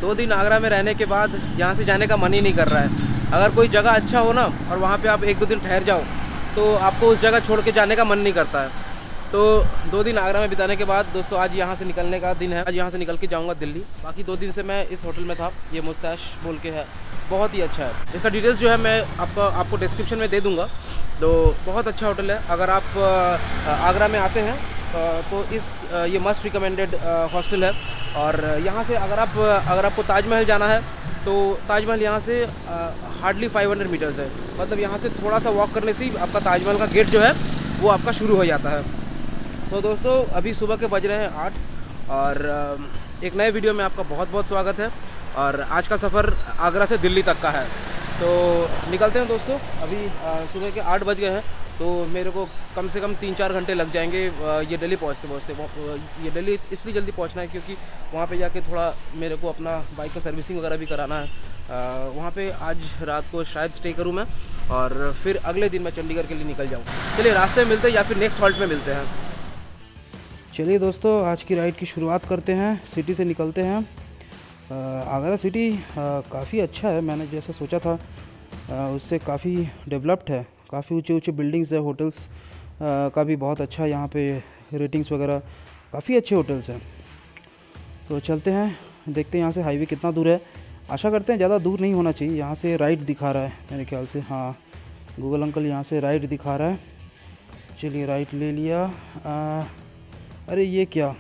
2 दिन आगरा में रहने के बाद यहाँ से जाने का मन ही नहीं कर रहा है। अगर कोई जगह अच्छा हो ना और वहाँ पे आप 1-2 दिन ठहर जाओ तो आपको उस जगह छोड़ के जाने का मन नहीं करता है। तो 2 दिन आगरा में बिताने के बाद दोस्तों आज यहाँ से निकलने का दिन है। आज यहाँ से निकल के जाऊँगा दिल्ली। बाकी 2 दिन से मैं इस होटल में था, ये मुस्ताश बोल के है, बहुत ही अच्छा है। इसका डिटेल्स जो है मैं आपको डिस्क्रिप्शन में दे दूँगा। तो बहुत अच्छा होटल है। अगर आप आगरा में आते हैं तो ये मस्ट रिकमेंडेड हॉस्टल है। और यहाँ से अगर आपको ताजमहल जाना है तो ताजमहल यहाँ से हार्डली 500 मीटर्स है। मतलब यहाँ से थोड़ा सा वॉक करने से ही आपका ताजमहल का गेट जो है वो आपका शुरू हो जाता है। तो दोस्तों अभी सुबह के बज रहे हैं 8 और एक नए वीडियो में आपका बहुत बहुत स्वागत है। और आज का सफ़र आगरा से दिल्ली तक का है। तो निकलते हैं दोस्तों। अभी सुबह के 8 बज गए हैं तो मेरे को कम से कम 3-4 घंटे लग जाएंगे ये दिल्ली पहुँचते। ये दिल्ली इसलिए जल्दी पहुँचना है क्योंकि वहाँ पे जाके थोड़ा मेरे को अपना बाइक का सर्विसिंग वगैरह भी कराना है। वहाँ पे आज रात को शायद स्टे करूँ मैं और फिर अगले दिन मैं चंडीगढ़ के लिए निकल जाऊँ। चलिए रास्ते में मिलते हैं या फिर नेक्स्ट हॉल्ट में मिलते हैं। चलिए दोस्तों आज की राइड की शुरुआत करते हैं। सिटी से निकलते हैं। आगरा सिटी काफ़ी अच्छा है, मैंने जैसा सोचा था उससे काफ़ी डेवलप्ड है। काफ़ी ऊंचे ऊंचे बिल्डिंग्स है। होटल्स का भी बहुत अच्छा यहाँ पे रेटिंग्स वगैरह, काफ़ी अच्छे होटल्स हैं। तो चलते हैं, देखते हैं यहाँ से हाईवे कितना दूर है। आशा करते हैं ज़्यादा दूर नहीं होना चाहिए। यहाँ से राइट दिखा रहा है मेरे ख्याल से, हाँ गूगल अंकल यहाँ से राइट दिखा रहा है। चलिए राइट ले लिया। अरे ये क्या,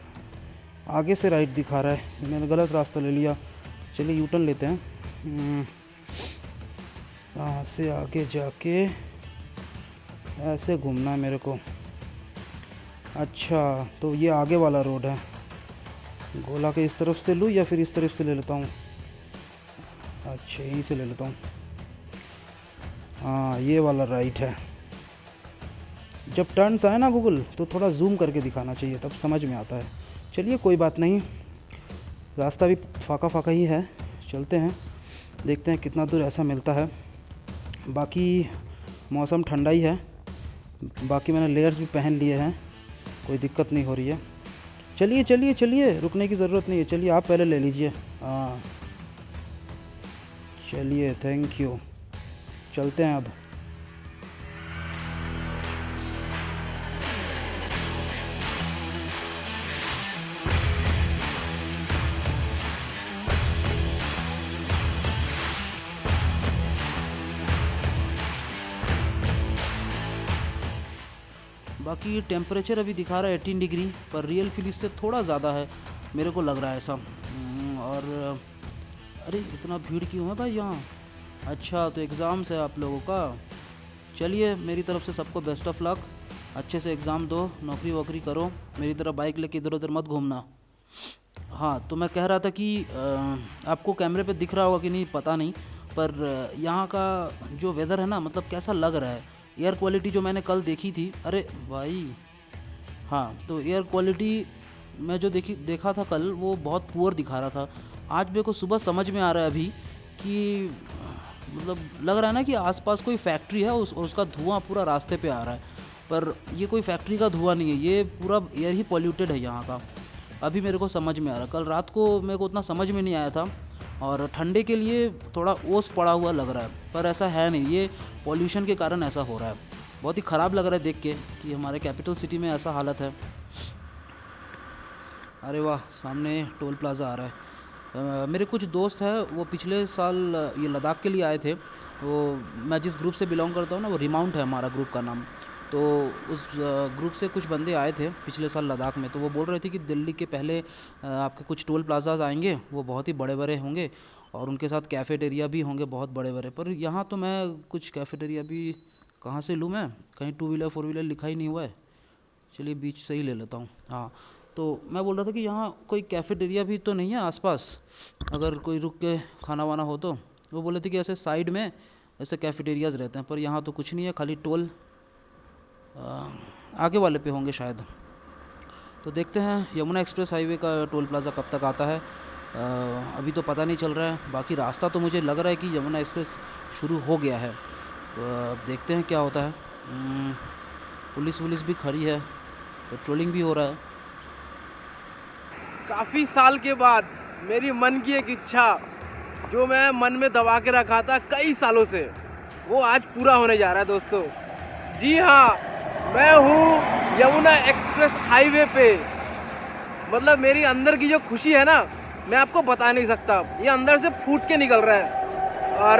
आगे से राइट दिखा रहा है, मैंने गलत रास्ता ले लिया। चलिए यू टर्न लेते हैं। यहाँ से आगे जाके ऐसे घूमना है मेरे को। अच्छा तो ये आगे वाला रोड है। गोला के इस तरफ से लूँ या फिर इस तरफ से ले लेता हूँ? अच्छा यहीं से ले लेता हूँ। हाँ ये वाला राइट है। जब टर्न्स आए ना गूगल तो थोड़ा जूम करके दिखाना चाहिए, तब समझ में आता है। चलिए कोई बात नहीं, रास्ता भी फाका फाका ही है। चलते हैं, देखते हैं कितना दूर ऐसा मिलता है। बाकी मौसम ठंडा ही है। बाकी मैंने लेयर्स भी पहन लिए हैं, कोई दिक्कत नहीं हो रही है। चलिए चलिए चलिए, रुकने की ज़रूरत नहीं है। चलिए आप पहले ले लीजिए। हाँ चलिए, थैंक यू। चलते हैं अब। बाकी टेम्परेचर अभी दिखा रहा है 18 डिग्री, पर रियल फील इससे थोड़ा ज़्यादा है, मेरे को लग रहा है ऐसा। और अरे इतना भीड़ क्यों है भाई यहाँ? अच्छा तो एग्ज़ाम्स है आप लोगों का। चलिए मेरी तरफ से सबको बेस्ट ऑफ लक। अच्छे से एग्ज़ाम दो, नौकरी वोकरी करो। मेरी तरह बाइक लेके इधर उधर मत घूमना। हाँ तो मैं कह रहा था कि आपको कैमरे पे दिख रहा होगा कि नहीं पता नहीं, पर यहाँ का जो वेदर है ना, मतलब कैसा लग रहा है। एयर क्वालिटी जो मैंने कल देखी थी, अरे भाई हाँ, तो एयर क्वालिटी मैं जो देखा था कल वो बहुत पुअर दिखा रहा था। आज मेरे को सुबह समझ में आ रहा है अभी कि मतलब लग रहा है ना कि आसपास कोई फैक्ट्री है, उसका धुआं पूरा रास्ते पे आ रहा है। पर ये कोई फैक्ट्री का धुआं नहीं है, ये पूरा एयर ही पॉल्यूटेड है यहाँ का। अभी मेरे को समझ में आ रहा। कल रात को मेरे को उतना समझ में नहीं आया था और ठंडे के लिए थोड़ा ओस पड़ा हुआ लग रहा है, पर ऐसा है नहीं, ये पॉल्यूशन के कारण ऐसा हो रहा है। बहुत ही ख़राब लग रहा है देख के कि हमारे कैपिटल सिटी में ऐसा हालत है। अरे वाह, सामने टोल प्लाज़ा आ रहा है। मेरे कुछ दोस्त हैं, वो पिछले साल ये लद्दाख के लिए आए थे। वो मैं जिस ग्रुप से बिलोंग करता हूँ ना, वो रिमाउंट है हमारा ग्रुप का नाम। तो उस ग्रुप से कुछ बंदे आए थे पिछले साल लद्दाख में। तो वो बोल रहे थे कि दिल्ली के पहले आपके कुछ टोल प्लाज़ाज आएंगे, वो बहुत ही बड़े बड़े होंगे और उनके साथ कैफ़ेटेरिया भी होंगे बहुत बड़े बड़े। पर यहाँ तो मैं कुछ कैफ़ेटेरिया भी कहाँ से लूँ मैं? कहीं 2 व्हीलर 4 व्हीलर लिखा ही नहीं हुआ है। चलिए बीच से ही ले लेता हूँ। हाँ तो मैं बोल रहा था कि यहाँ कोई कैफ़ेटेरिया भी तो नहीं है आसपास, अगर कोई रुक के खाना वाना हो तो। वो बोले थे कि ऐसे साइड में ऐसे कैफ़ेटेरियाज़ रहते हैं, पर यहाँ तो कुछ नहीं है, खाली टोल आगे वाले पे होंगे शायद। तो देखते हैं यमुना एक्सप्रेस हाईवे का टोल प्लाज़ा कब तक आता है। अभी तो पता नहीं चल रहा है। बाकी रास्ता तो मुझे लग रहा है कि यमुना एक्सप्रेस शुरू हो गया है। तो अब देखते हैं क्या होता है। पुलिस भी खड़ी है, पेट्रोलिंग भी हो रहा है। काफ़ी साल के बाद मेरी मन की एक इच्छा जो मैं मन में दबा के रखा था कई सालों से, वो आज पूरा होने जा रहा है दोस्तों। जी हाँ, मैं हूँ यमुना एक्सप्रेस हाईवे पे। मतलब मेरी अंदर की जो खुशी है ना, मैं आपको बता नहीं सकता, ये अंदर से फूट के निकल रहा है। और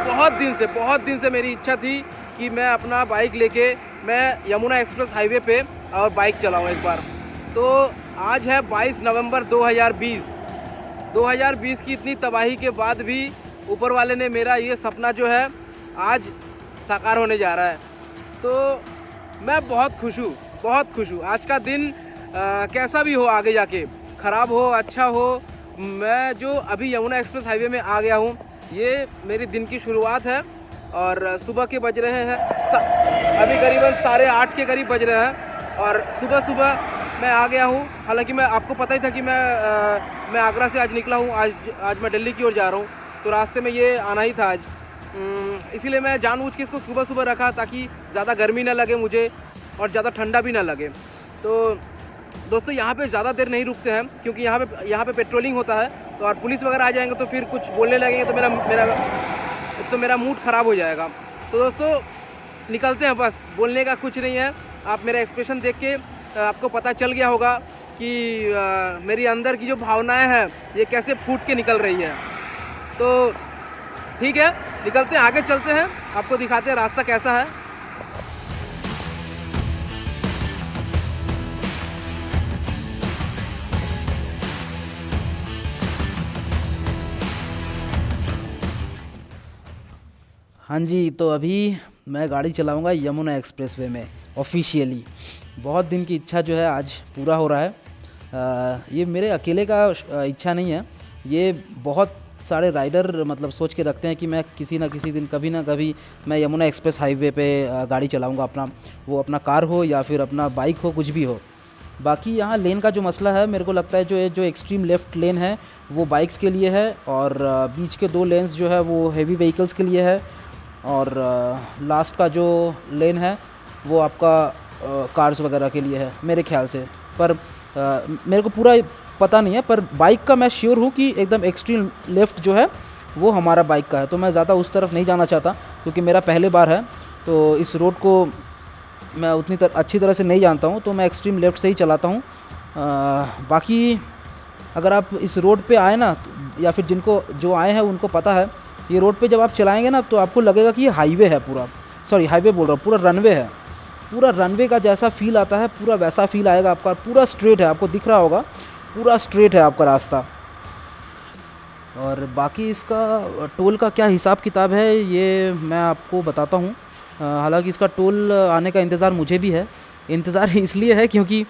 बहुत दिन से मेरी इच्छा थी कि मैं अपना बाइक लेके मैं यमुना एक्सप्रेस हाईवे पे और बाइक चलाऊँ एक बार। तो आज है 22 नवंबर 2020। 2020 की इतनी तबाही के बाद भी ऊपर वाले ने मेरा ये सपना जो है आज साकार होने जा रहा है। तो मैं बहुत खुश हूँ। आज का दिन कैसा भी हो, आगे जाके ख़राब हो अच्छा हो, मैं जो अभी यमुना एक्सप्रेस हाईवे में आ गया हूँ, ये मेरी दिन की शुरुआत है। और सुबह के बज रहे हैं अभी करीबन 8:30 के करीब बज रहे हैं। और सुबह मैं आ गया हूँ। हालांकि मैं आपको पता ही था कि मैं आगरा से आज निकला हूँ। आज मैं दिल्ली की ओर जा रहा हूँ, तो रास्ते में ये आना ही था आज। इसीलिए मैं जानबूझ के इसको सुबह रखा ताकि ज़्यादा गर्मी ना लगे मुझे और ज़्यादा ठंडा भी ना लगे। तो दोस्तों यहाँ पे ज़्यादा देर नहीं रुकते हैं, क्योंकि यहाँ पे पेट्रोलिंग होता है। तो और पुलिस वगैरह आ जाएंगे तो फिर कुछ बोलने लगेंगे तो मेरा मूड ख़राब हो जाएगा। तो दोस्तों निकलते हैं, बस बोलने का कुछ नहीं है। आप मेरा एक्सप्रेशन देख के आपको पता चल गया होगा कि मेरी अंदर की जो भावनाएं हैं ये कैसे फूट के निकल रही है। तो ठीक है, निकलते हैं, आगे चलते हैं, आपको दिखाते हैं रास्ता कैसा है। हाँ जी, तो अभी मैं गाड़ी चलाऊंगा यमुना एक्सप्रेसवे में ऑफिशियली। बहुत दिन की इच्छा जो है आज पूरा हो रहा है। ये मेरे अकेले का इच्छा नहीं है, ये बहुत सारे राइडर मतलब सोच के रखते हैं कि मैं किसी ना किसी दिन कभी ना कभी मैं यमुना एक्सप्रेस हाईवे पे गाड़ी चलाऊंगा अपना, वो अपना कार हो या फिर अपना बाइक हो, कुछ भी हो। बाकी यहाँ लेन का जो मसला है, मेरे को लगता है जो एक्सट्रीम लेफ़्ट लेन है वो बाइक्स के लिए है, और बीच के 2 लेन्स जो है वो हेवी व्हीकल्स के लिए है, और लास्ट का जो लेन है वो आपका कार्स वगैरह के लिए है मेरे ख्याल से। पर मेरे को पूरा पता नहीं है, पर बाइक का मैं श्योर हूँ कि एकदम एक्सट्रीम लेफ़्ट जो है वो हमारा बाइक का है। तो मैं ज़्यादा उस तरफ नहीं जाना चाहता, क्योंकि मेरा पहले बार है, तो इस रोड को मैं उतनी अच्छी तरह से नहीं जानता हूँ, तो मैं एक्सट्रीम लेफ़्ट से ही चलाता हूँ। बाकी अगर आप इस रोड पे आए ना, या फिर जो आए हैं उनको पता है, ये रोड पे जब आप चलाएंगे ना तो आपको लगेगा कि ये हाईवे है पूरा। सॉरी, हाईवे बोल रहा हूँ, पूरा रनवे है। पूरा रनवे का जैसा फ़ील आता है पूरा वैसा फ़ील आएगा आपका। पूरा स्ट्रेट है, आपको दिख रहा होगा, पूरा स्ट्रेट है आपका रास्ता। और बाकी इसका टोल का क्या हिसाब किताब है ये मैं आपको बताता हूँ। हालांकि इसका टोल आने का इंतज़ार मुझे भी है। इंतज़ार इसलिए है क्योंकि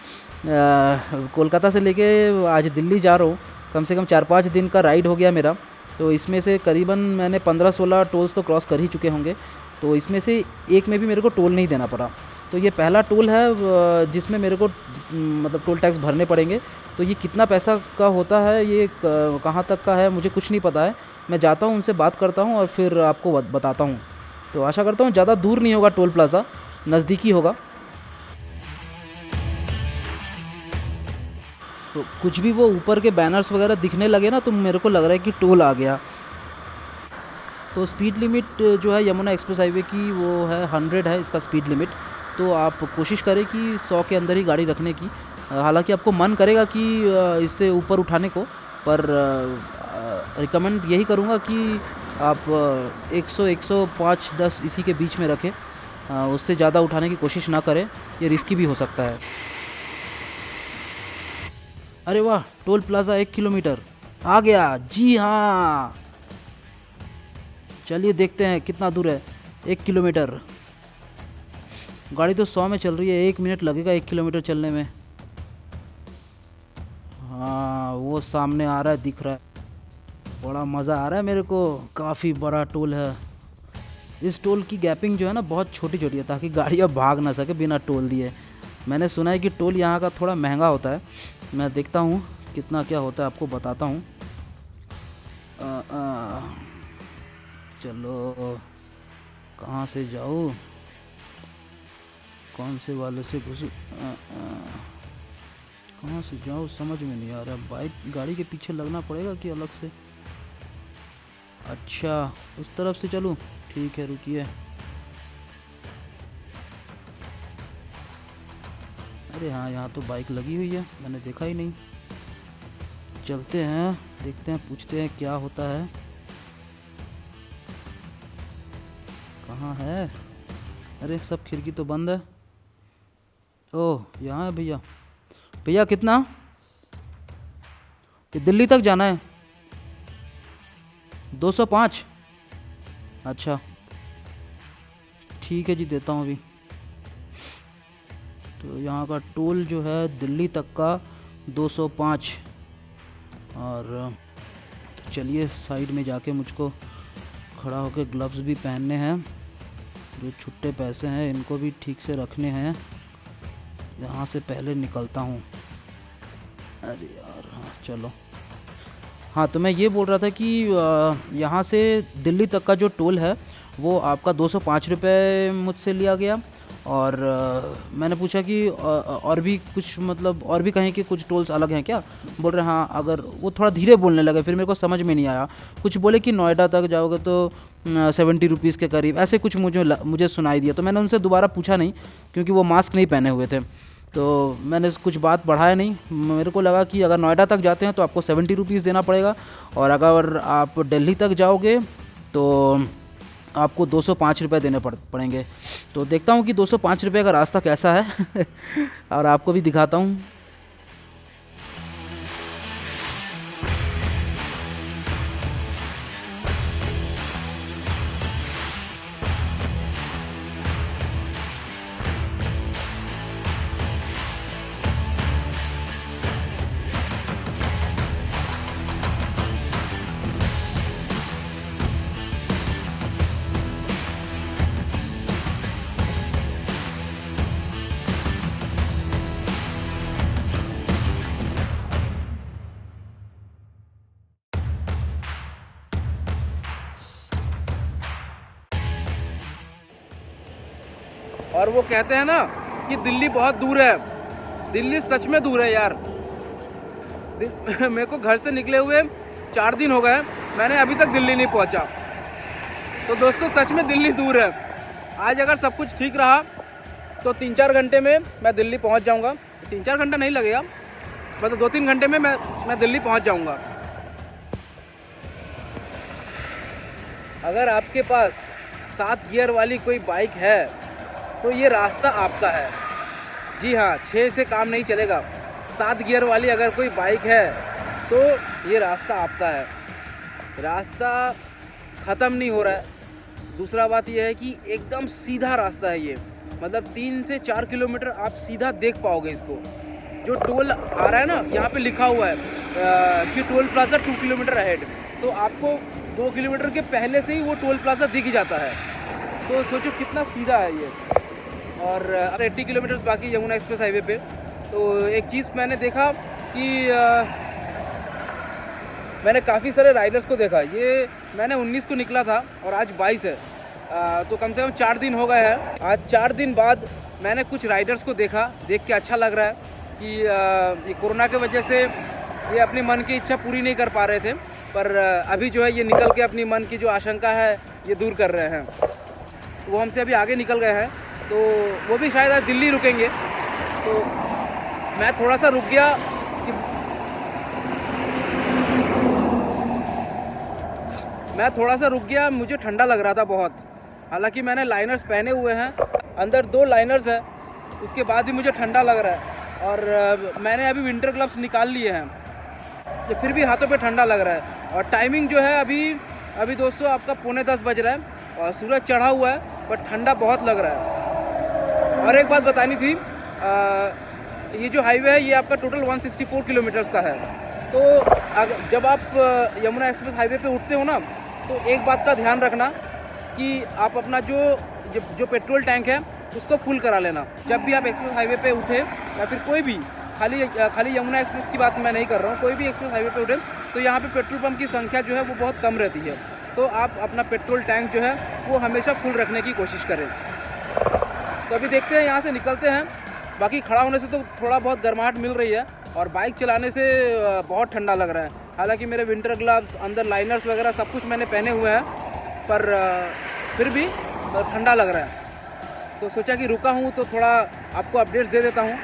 कोलकाता से लेके आज दिल्ली जा रहा हूँ, कम से कम 4-5 दिन का राइड हो गया मेरा। तो इसमें से करीबन मैंने 15-16 टोल्स तो क्रॉस कर ही चुके होंगे, तो इसमें से एक में भी मेरे को टोल नहीं देना पड़ा। तो ये पहला टोल है जिसमें मेरे को मतलब टोल टैक्स भरने पड़ेंगे। तो ये कितना पैसा का होता है, ये कहाँ तक का है, मुझे कुछ नहीं पता है। मैं जाता हूँ, उनसे बात करता हूँ और फिर आपको बताता हूँ। तो आशा करता हूँ ज़्यादा दूर नहीं होगा, टोल प्लाज़ा नज़दीकी होगा। तो कुछ भी वो ऊपर के बैनर्स वगैरह दिखने लगे ना, तो मेरे को लग रहा है कि टोल आ गया। तो स्पीड लिमिट जो है यमुना एक्सप्रेस हाईवे की वो है 100 है इसका स्पीड लिमिट। तो आप कोशिश करें कि 100 के अंदर ही गाड़ी रखने की। हालांकि आपको मन करेगा कि इससे ऊपर उठाने को, पर रिकमेंड यही करूँगा कि आप 100, 105, 10 इसी के बीच में रखें। उससे ज़्यादा उठाने की कोशिश ना करें, ये रिस्की भी हो सकता है। अरे वाह, टोल प्लाज़ा 1 किलोमीटर आ गया। जी हाँ, चलिए देखते हैं कितना दूर है। 1 किलोमीटर। गाड़ी तो 100 में चल रही है, 1 मिनट लगेगा 1 किलोमीटर चलने में। हाँ, वो सामने आ रहा है, दिख रहा है। बड़ा मज़ा आ रहा है मेरे को। काफ़ी बड़ा टोल है। इस टोल की गैपिंग जो है ना बहुत छोटी छोटी है, ताकि गाड़ियाँ भाग ना सके बिना टोल दिए। मैंने सुना है कि टोल यहाँ का थोड़ा महंगा होता है। मैं देखता हूँ कितना क्या होता है, आपको बताता हूँ। चलो, कहाँ से जाऊँ, कौन से वाले से घुसूँ, कहाँ से जाऊँ समझ में नहीं आ रहा। बाइक गाड़ी के पीछे लगना पड़ेगा कि अलग से? अच्छा उस तरफ से चलूँ, ठीक है रुकिए। अरे हाँ यहाँ तो बाइक लगी हुई है, मैंने देखा ही नहीं। चलते हैं देखते हैं, पूछते हैं क्या होता है। कहाँ है? अरे सब खिड़की तो बंद है। ओह यहाँ है भैया। भैया कितना? ये दिल्ली तक जाना है 205। अच्छा ठीक है जी, देता हूँ अभी। तो यहाँ का टोल जो है दिल्ली तक का 205। और तो चलिए साइड में जाके मुझको खड़ा होकर ग्लव्स भी पहनने हैं। जो छुट्टे पैसे हैं इनको भी ठीक से रखने हैं। यहाँ से पहले निकलता हूँ। अरे यार हाँ चलो। हाँ तो मैं ये बोल रहा था कि यहाँ से दिल्ली तक का जो टोल है वो आपका 205 रुपये मुझसे लिया गया। और मैंने पूछा कि और भी कुछ मतलब और भी कहीं के कुछ टोल्स अलग हैं क्या? बोल रहे हाँ। अगर वो थोड़ा धीरे बोलने लगे, फिर मेरे को समझ में नहीं आया। कुछ बोले कि नोएडा तक जाओगे तो 70 रुपीज़ के करीब, ऐसे कुछ मुझे सुनाई दिया। तो मैंने उनसे दोबारा पूछा नहीं क्योंकि वो मास्क नहीं पहने हुए थे। तो मैंने कुछ बात बढ़ाया नहीं। मेरे को लगा कि अगर नोएडा तक जाते हैं तो आपको 70 रुपीज़ देना पड़ेगा, और अगर आप दिल्ली तक जाओगे तो आपको 205 रुपये देने पड़ेंगे। तो देखता हूँ कि 205 रुपये का रास्ता कैसा है और आपको भी दिखाता हूँ। और वो कहते हैं ना कि दिल्ली बहुत दूर है। दिल्ली सच में दूर है यार। मेरे को घर से निकले हुए 4 दिन हो गए, मैंने अभी तक दिल्ली नहीं पहुंचा। तो दोस्तों सच में दिल्ली दूर है। आज अगर सब कुछ ठीक रहा तो 3-4 घंटे में मैं दिल्ली पहुंच जाऊंगा। 3-4 घंटा नहीं लगेगा, मतलब 2-3 घंटे में मैं दिल्ली पहुंच जाऊंगा। अगर आपके पास 7 गियर वाली कोई बाइक है तो ये रास्ता आपका है। जी हाँ, 6 से काम नहीं चलेगा। 7 गियर वाली अगर कोई बाइक है तो ये रास्ता आपका है। रास्ता ख़त्म नहीं हो रहा है। दूसरा बात यह है कि एकदम सीधा रास्ता है ये, मतलब 3 से 4 किलोमीटर आप सीधा देख पाओगे इसको। जो टोल आ रहा है ना, यहाँ पे लिखा हुआ है कि टोल प्लाजा 2 किलोमीटर अहेड, तो आपको 2 किलोमीटर के पहले से ही वो टोल प्लाजा दिख जाता है। तो सोचो कितना सीधा है ये। और 80 किलोमीटर्स बाकी यमुना एक्सप्रेस हाईवे पे। तो एक चीज़ मैंने देखा कि मैंने काफ़ी सारे राइडर्स को देखा। ये मैंने 19 को निकला था और आज 22 है, तो कम से कम 4 दिन हो गए हैं। आज 4 दिन बाद मैंने कुछ राइडर्स को देखा, देख के अच्छा लग रहा है कि ये कोरोना की वजह से ये अपनी मन की इच्छा पूरी नहीं कर पा रहे थे, पर अभी जो है ये निकल के अपनी मन की जो आशंका है ये दूर कर रहे हैं। वो हमसे अभी आगे निकल गए हैं, तो वो भी शायद आज दिल्ली रुकेंगे। तो मैं थोड़ा सा रुक गया मुझे ठंडा लग रहा था बहुत। हालांकि मैंने लाइनर्स पहने हुए हैं, अंदर 2 लाइनर्स है, उसके बाद ही मुझे ठंडा लग रहा है। और मैंने अभी विंटर ग्लव्स निकाल लिए हैं, तो फिर भी हाथों पे ठंडा लग रहा है। और टाइमिंग जो है अभी दोस्तों आपका 9:45 बज रहा है और सूरज चढ़ा हुआ है, पर ठंडा बहुत लग रहा है। और एक बात बतानी थी, ये जो हाईवे है ये आपका टोटल 164 किलोमीटर्स का है। तो जब आप यमुना एक्सप्रेस हाईवे पे उठते हो ना, तो एक बात का ध्यान रखना कि आप अपना जो पेट्रोल टैंक है उसको फुल करा लेना। जब भी आप एक्सप्रेस हाईवे पे उठे या फिर कोई भी, खाली यमुना एक्सप्रेस की बात मैं नहीं कर रहा हूँ, कोई भी एक्सप्रेस हाईवे पे उठे तो यहाँ पे पेट्रोल पंप की संख्या जो है वो बहुत कम रहती है। तो आप अपना पेट्रोल टैंक जो है वो हमेशा फुल रखने की कोशिश करें। तो अभी देखते हैं, यहाँ से निकलते हैं। बाकी खड़ा होने से तो थोड़ा बहुत गर्माहट मिल रही है, और बाइक चलाने से बहुत ठंडा लग रहा है। हालांकि मेरे विंटर ग्लव्स, अंदर लाइनर्स वगैरह सब कुछ मैंने पहने हुए हैं, पर फिर भी ठंडा लग रहा है। तो सोचा कि रुका हूँ तो थोड़ा आपको अपडेट्स दे देता हूँ।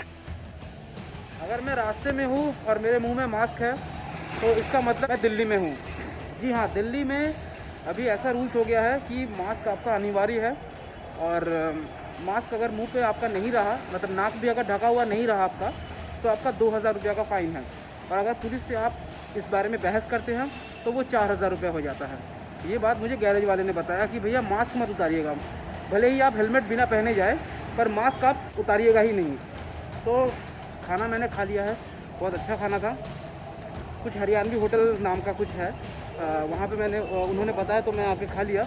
अगर मैं रास्ते में हूँ और मेरे मुंह में मास्क है तो इसका मतलब मैं दिल्ली में हूँ। जी हाँ, दिल्ली में अभी ऐसा रूल्स हो गया है कि मास्क आपका अनिवार्य है। और मास्क अगर मुंह पे आपका नहीं रहा, मतलब नाक भी अगर ढका हुआ नहीं रहा आपका, तो आपका 2000 रुपये का फ़ाइन है। और अगर पुलिस से आप इस बारे में बहस करते हैं तो वो 4000 रुपये हो जाता है। ये बात मुझे गैरेज वाले ने बताया कि भैया मास्क मत उतारिएगा, भले ही आप हेलमेट बिना पहने जाए, पर मास्क आप उतारिएगा ही नहीं। तो खाना मैंने खा लिया है, बहुत अच्छा खाना था। कुछ हरियाणवी होटल नाम का कुछ है, वहाँ पे मैंने उन्होंने बताया तो मैं आके खा लिया।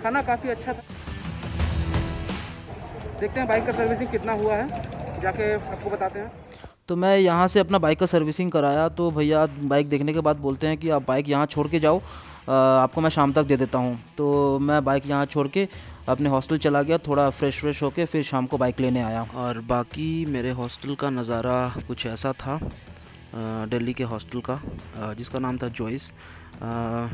खाना काफ़ी अच्छा था। देखते हैं बाइक का सर्विसिंग कितना हुआ है, जाके आपको बताते हैं। तो मैं यहाँ से अपना बाइक का सर्विसिंग कराया तो भैया बाइक देखने के बाद बोलते हैं कि आप बाइक यहाँ छोड़ के जाओ, आपको मैं शाम तक दे देता हूँ। तो मैं बाइक यहाँ छोड़ के अपने हॉस्टल चला गया, थोड़ा फ्रेश होके फिर शाम को बाइक लेने आया। और बाकी मेरे हॉस्टल का नज़ारा कुछ ऐसा था, दिल्ली के हॉस्टल का, जिसका नाम था जॉइस।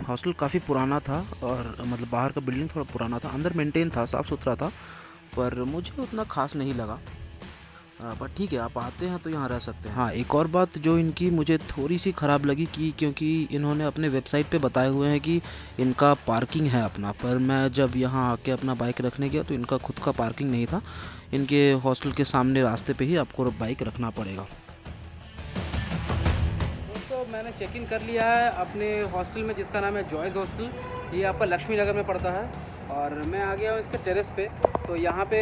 हॉस्टल काफ़ी पुराना था और मतलब बाहर का बिल्डिंग थोड़ा पुराना था, अंदर मेंटेन था, साफ़ सुथरा था, पर मुझे उतना ख़ास नहीं लगा। पर ठीक है, आप आते हैं तो यहाँ रह सकते हैं। हाँ, एक और बात जो इनकी मुझे थोड़ी सी ख़राब लगी कि क्योंकि इन्होंने अपने वेबसाइट पे बताए हुए हैं कि इनका पार्किंग है अपना, पर मैं जब यहाँ आके अपना बाइक रखने गया तो इनका खुद का पार्किंग नहीं था। इनके हॉस्टल के सामने रास्ते पे ही आपको बाइक रखना पड़ेगा। दोस्तों, मैंने चेक इन कर लिया है अपने हॉस्टल में, जिसका नाम है जॉयस हॉस्टल। ये आपका लक्ष्मी नगर में पड़ता है और मैं आ गया हूँ इसके टेरेस पे। तो यहाँ पे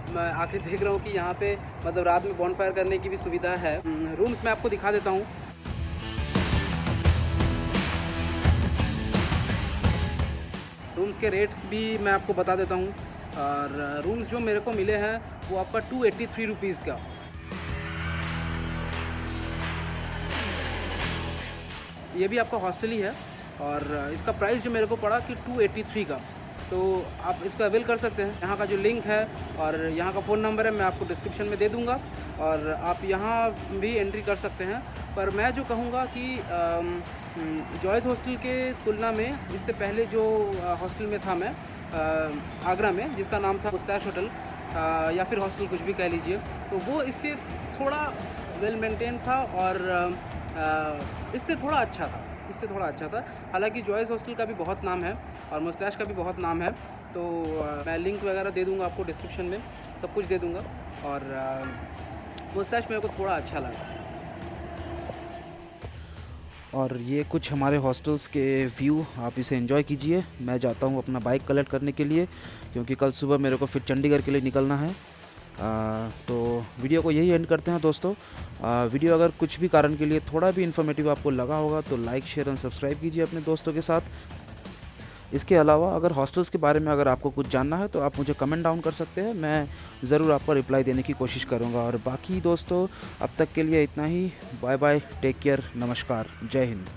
मैं आके देख रहा हूँ कि यहाँ पे मतलब रात में बॉनफायर करने की भी सुविधा है। रूम्स मैं आपको दिखा देता हूँ। रूम्स के रेट्स भी मैं आपको बता देता हूँ। और रूम्स जो मेरे को मिले हैं वो आपका 283 रुपीज़ का। ये भी आपका हॉस्टल ही है और इसका प्राइस जो मेरे को पड़ा कि 283 का। तो आप इसको अवेल कर सकते हैं। यहाँ का जो लिंक है और यहाँ का फ़ोन नंबर है मैं आपको डिस्क्रिप्शन में दे दूँगा और आप यहाँ भी एंट्री कर सकते हैं। पर मैं जो कहूँगा कि जॉयस हॉस्टल के तुलना में इससे पहले जो हॉस्टल में था मैं आगरा में, जिसका नाम था मुस्ताश होटल या फिर हॉस्टल कुछ भी कह लीजिए, तो वो इससे थोड़ा वेल मेंटेन था और इससे थोड़ा अच्छा था। हालांकि जॉयस हॉस्टल का भी बहुत नाम है और मुस्ताश का भी बहुत नाम है। तो मैं लिंक वगैरह दे दूंगा आपको डिस्क्रिप्शन में, सब कुछ दे दूंगा। और मुस्ताश मेरे को थोड़ा अच्छा लगा। और ये कुछ हमारे हॉस्टल्स के व्यू, आप इसे एंजॉय कीजिए। मैं जाता हूँ अपना बाइक कलेक्ट करने के लिए, क्योंकि कल सुबह मेरे को फिर चंडीगढ़ के लिए निकलना है। तो वीडियो को यही एंड करते हैं दोस्तों। वीडियो अगर कुछ भी कारण के लिए थोड़ा भी इन्फॉर्मेटिव आपको लगा होगा तो लाइक, शेयर एंड सब्सक्राइब कीजिए अपने दोस्तों के साथ। इसके अलावा अगर हॉस्टल्स के बारे में अगर आपको कुछ जानना है तो आप मुझे कमेंट डाउन कर सकते हैं, मैं ज़रूर आपको रिप्लाई देने की कोशिश करूँगा। और बाकी दोस्तों, अब तक के लिए इतना ही। बाय बाय, टेक केयर, नमस्कार, जय हिंद।